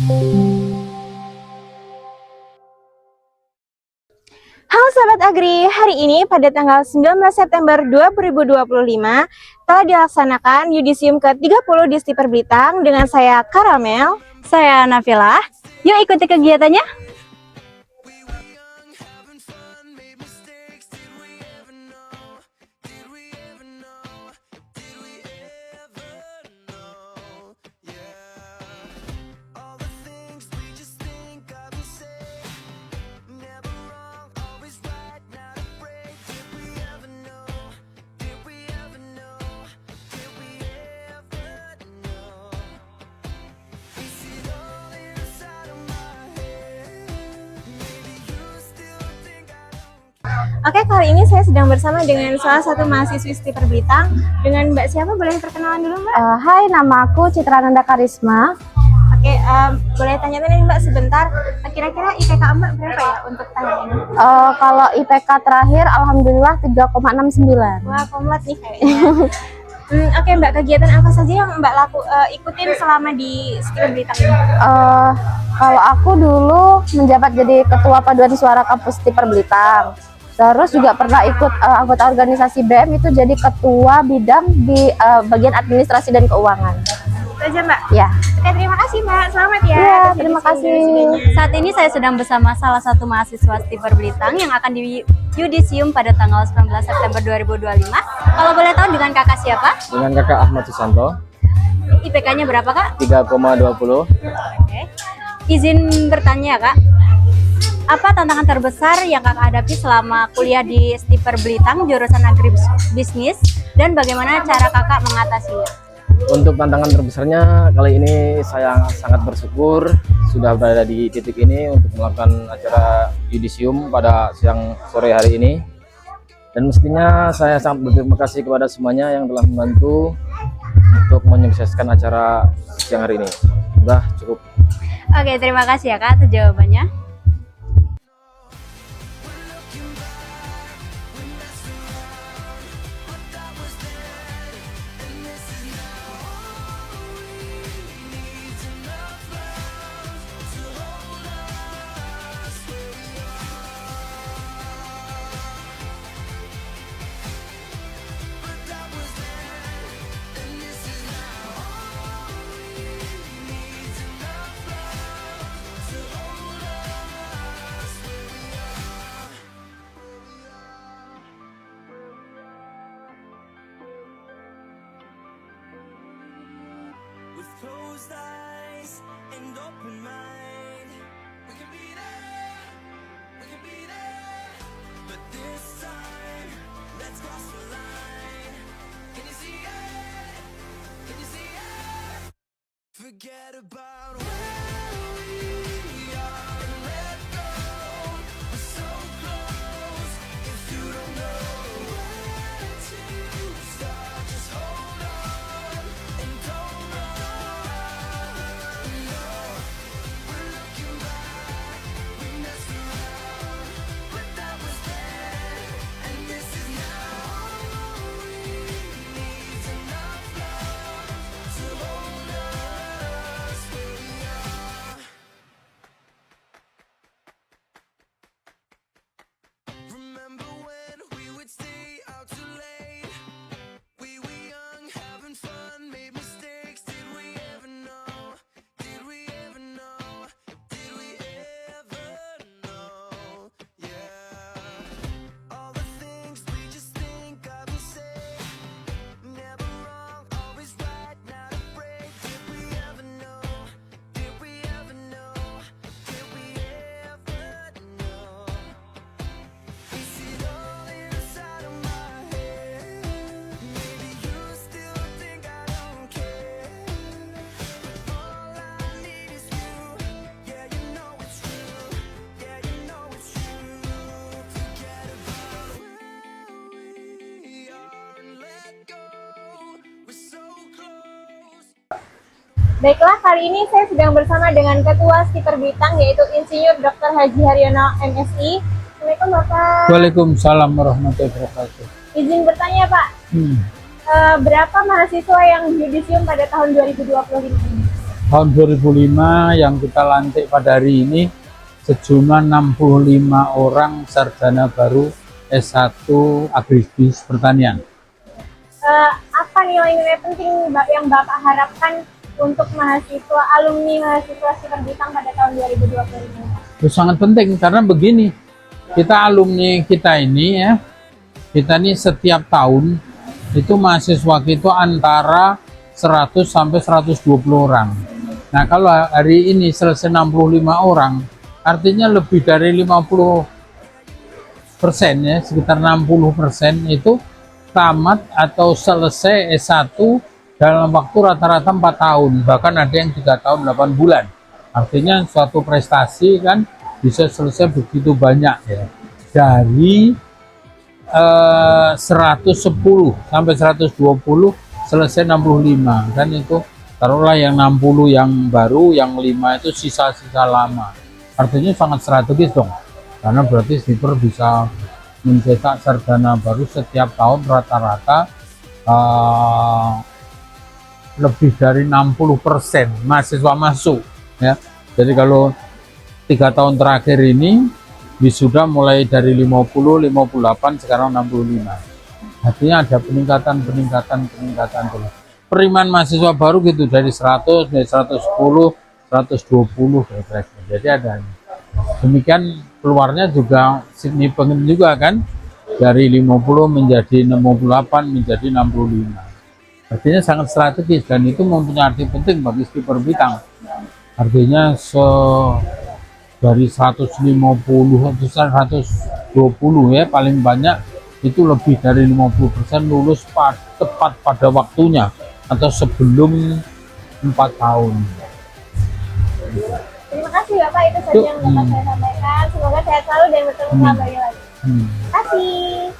Halo Sobat Agri, hari ini pada tanggal 19 September 2025 telah dilaksanakan Yudisium ke-30 di Stiper Blitar dengan saya Karamel. Saya Nafila. Yuk ikuti kegiatannya. Oke, kali ini saya sedang bersama dengan salah satu mahasiswi Stiper Blitar. Dengan Mbak siapa? Boleh perkenalan dulu Mbak? Hai, nama aku Citra Nanda Karisma. Oke, boleh tanya-tanya nih Mbak sebentar. Kira-kira IPK Mbak berapa ya untuk tahun ini? Kalau IPK terakhir Alhamdulillah 3,69. Wah, komlat nih kayaknya. Oke Mbak, kegiatan apa saja yang Mbak ikutin selama di Stiper Blitar ini? Kalau aku dulu menjabat jadi Ketua Paduan Suara Kampus Stiper Blitar. Terus juga pernah ikut anggota organisasi BM, itu jadi ketua bidang di bagian administrasi dan keuangan. Itu aja Mbak? Ya. Oke, terima kasih Mbak. Selamat ya. Ya, terima kasih. Saat ini saya sedang bersama salah satu mahasiswa Stiper Blitar yang akan di Yudisium pada tanggal 19 September 2025. Kalau boleh tahu dengan kakak siapa? Dengan kakak Ahmad Susanto. IPK-nya berapa kak? 3,20. Oke. Izin bertanya kak, apa tantangan terbesar yang kakak hadapi selama kuliah di Stiper Blitar jurusan agribisnis dan bagaimana cara kakak mengatasinya? Untuk tantangan terbesarnya kali ini saya sangat bersyukur sudah berada di titik ini untuk melakukan acara Yudisium pada siang sore hari ini. Dan mestinya saya sangat berterima kasih kepada semuanya yang telah membantu untuk menyukseskan acara siang hari ini. Sudah cukup. Oke, terima kasih ya kak atas jawabannya. With closed eyes and open mind, we can be there, but this time, let's cross the line. Can you see it? Can you see it? Forget about where we are and let go. We're so close, if you don't know where to start, just hold on and don't Baiklah, kali ini saya sedang bersama dengan Ketua Stiper Blitar yaitu Insinyur Dr. Haji Haryono MSI. Assalamualaikum Bapak. Waalaikumsalam warahmatullahi wabarakatuh. Izin bertanya Pak, berapa mahasiswa yang Yudisium pada tahun 2025 ini? tahun 2005 yang kita lantik pada hari ini sejumlah 65 orang sarjana baru S1 Agribis Pertanian. Apa nilai-nilai penting yang Bapak harapkan untuk mahasiswa, alumni mahasiswa Stiper Blitang pada tahun 2025? Itu sangat penting karena begini, kita alumni kita ini ya, kita ini setiap tahun itu mahasiswa kita antara 100 sampai 120 orang. Nah kalau hari ini selesai 65 orang, artinya lebih dari 50% ya, sekitar 60% itu tamat atau selesai S1 dalam waktu rata-rata 4 tahun, bahkan ada yang 3 tahun 8 bulan. Artinya suatu prestasi kan bisa selesai begitu banyak ya. Dari 110 sampai 120 selesai 65 kan, itu taruhlah yang 60 yang baru, yang 5 itu sisa-sisa lama. Artinya sangat strategis dong, karena berarti Stiper bisa mencetak sarjana baru setiap tahun rata-rata lebih dari 60% mahasiswa masuk ya. Jadi kalau 3 tahun terakhir ini wisuda mulai dari 50, 58, sekarang 65. Artinya ada peningkatan terus. Penerimaan mahasiswa baru gitu dari 100, dari 110, 120 kira-kira. Jadi ada. Demikian keluarnya juga signifikan juga kan, dari 50 menjadi 68 menjadi 65. Artinya sangat strategis dan itu mempunyai arti penting bagi Stiper Blitang. Artinya dari 150 atau 120 ya paling banyak itu lebih dari 50% lulus tepat pada waktunya atau sebelum 4 tahun. Terima kasih Bapak, itu saja yang dapat saya sampaikan. Semoga sehat selalu dan bertemu kembali lagi. Terima kasih.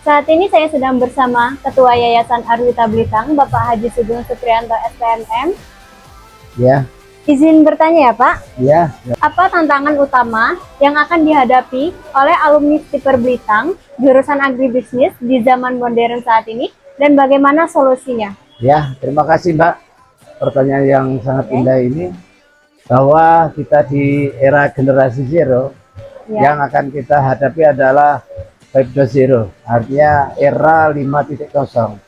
Saat ini saya sedang bersama Ketua Yayasan Arwita Blitang, Bapak Haji Sugeng Supriyanto SPMM. Ya, Izin bertanya ya Pak, ya. apa tantangan utama yang akan dihadapi oleh alumni Stiper Blitang jurusan agribisnis di zaman modern saat ini dan bagaimana solusinya? Ya, terima kasih Mbak. Pertanyaan yang sangat indah ini, bahwa kita di era generasi zero yang akan kita hadapi adalah 5.0, artinya era 5.0.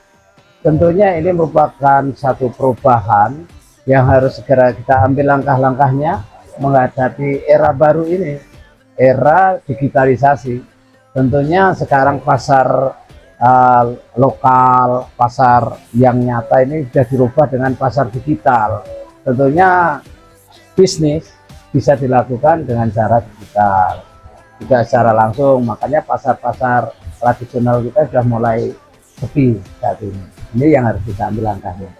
Tentunya ini merupakan satu perubahan yang harus segera kita ambil langkah-langkahnya menghadapi era baru ini, era digitalisasi. Tentunya sekarang pasar lokal, pasar yang nyata ini sudah dirubah dengan pasar digital. Tentunya bisnis bisa dilakukan dengan cara digital, tidak secara langsung. Makanya pasar-pasar tradisional kita sudah mulai sepi saat ini. Ini yang harus kita ambil langkahnya.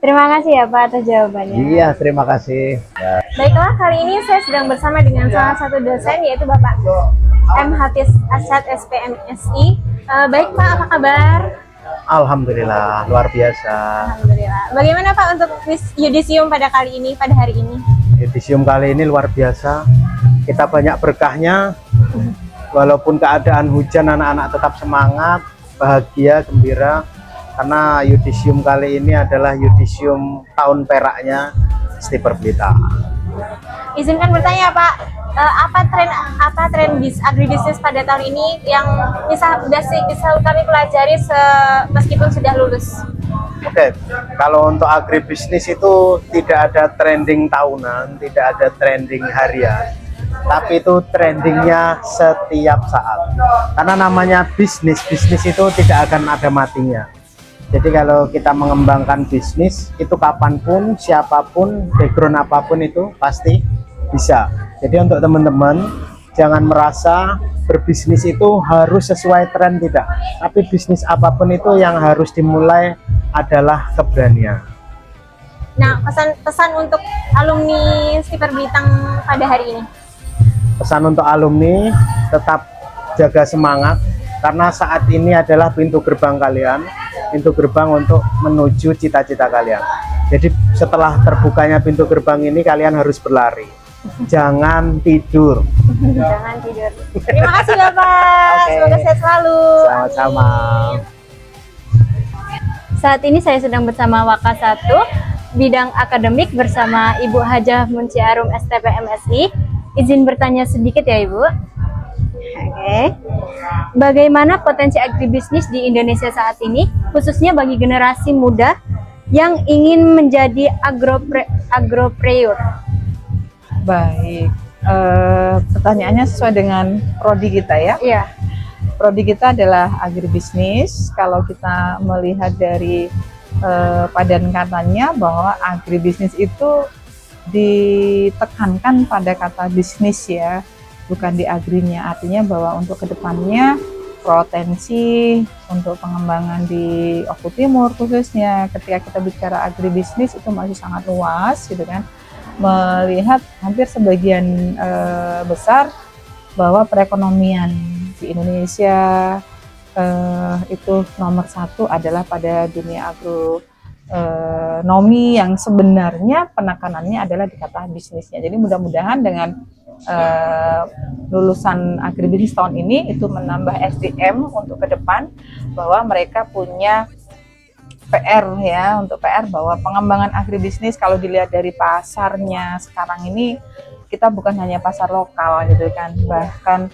Terima kasih ya Pak atas jawabannya. Iya, terima kasih. Ya. Baiklah, kali ini saya sedang bersama dengan salah satu dosen, yaitu Bapak M. Hafiz Asyad SPMSI. Baik Pak, apa kabar? Alhamdulillah, luar biasa. Alhamdulillah. Bagaimana Pak untuk yudisium pada kali ini, pada hari ini? Yudisium kali ini luar biasa. Kita banyak berkahnya. Walaupun keadaan hujan, anak-anak tetap semangat, bahagia, gembira. Karena yudisium kali ini adalah yudisium tahun peraknya Stiper Blitang. Izinkan bertanya Pak, apa tren agribisnis pada tahun ini yang bisa kami pelajari meskipun sudah lulus? Oke, kalau untuk agribisnis itu tidak ada trending tahunan, tidak ada trending harian, tapi itu trendingnya setiap saat. Karena namanya bisnis itu tidak akan ada matinya. Jadi kalau kita mengembangkan bisnis itu kapanpun, siapapun, background apapun itu pasti bisa. Jadi untuk teman-teman jangan merasa berbisnis itu harus sesuai tren, tidak. Tapi bisnis apapun itu yang harus dimulai adalah keberanian. Nah, pesan untuk alumni Stiper Blitang pada hari ini. Pesan untuk alumni, tetap jaga semangat karena saat ini adalah pintu gerbang kalian, pintu gerbang untuk menuju cita-cita kalian. Jadi setelah terbukanya pintu gerbang ini kalian harus berlari. Jangan tidur. Jangan tidur. Terima kasih Bapak. Oke. Semoga sehat selalu. Sama-sama. Saat ini saya sedang bersama Waka 1 bidang akademik bersama Ibu Hajah Munciarum STP MSI. Izin bertanya sedikit ya Ibu. Oke. Bagaimana potensi agribisnis di Indonesia saat ini, khususnya bagi generasi muda yang ingin menjadi agropreneur? Baik, pertanyaannya sesuai dengan prodi kita ya. Iya. Prodi kita adalah agribisnis. Kalau kita melihat dari padan katanya bahwa agribisnis itu ditekankan pada kata bisnis ya, bukan di agrinya. Artinya bahwa untuk kedepannya potensi untuk pengembangan di Oku Timur khususnya ketika kita bicara agribisnis itu masih sangat luas gitu kan. Melihat hampir sebagian besar bahwa perekonomian di Indonesia itu nomor satu adalah pada dunia agronomi yang sebenarnya penekanannya adalah di kata bisnisnya. Jadi mudah-mudahan dengan lulusan agribisnis tahun ini itu menambah SDM untuk ke depan, bahwa mereka punya PR ya, untuk PR bahwa pengembangan agribisnis kalau dilihat dari pasarnya sekarang ini kita bukan hanya pasar lokal gitu kan, bahkan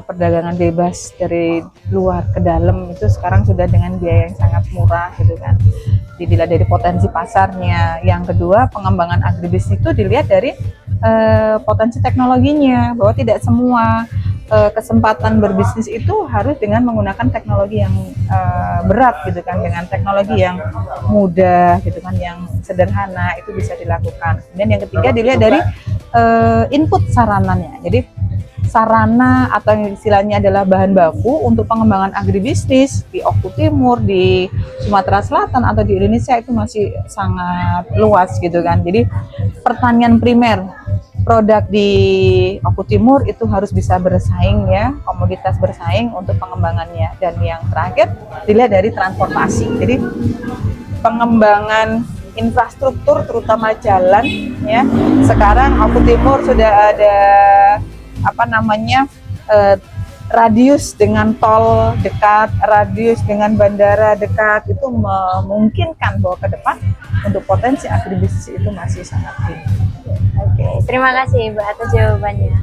perdagangan bebas dari luar ke dalam itu sekarang sudah dengan biaya yang sangat murah gitu kan. Dilihat dari potensi pasarnya. Yang kedua, pengembangan agribisnis itu dilihat dari potensi teknologinya, bahwa tidak semua kesempatan berbisnis itu harus dengan menggunakan teknologi yang berat gitu kan, dengan teknologi yang mudah gitu kan, yang sederhana itu bisa dilakukan. Kemudian yang ketiga dilihat dari input sarananya. Jadi sarana atau yang istilahnya adalah bahan baku untuk pengembangan agribisnis di Oku Timur, di Sumatera Selatan atau di Indonesia itu masih sangat luas gitu kan. Jadi pertanian primer, produk di Oku Timur itu harus bisa bersaing ya, komoditas bersaing untuk pengembangannya. Dan yang terakhir dilihat dari transportasi. Jadi pengembangan infrastruktur terutama jalan ya. Sekarang Oku Timur sudah ada radius dengan tol dekat, radius dengan bandara dekat, itu memungkinkan bahwa ke depan untuk potensi agribisnis itu masih sangat tinggi. Oke, terima kasih Ibu atas jawabannya.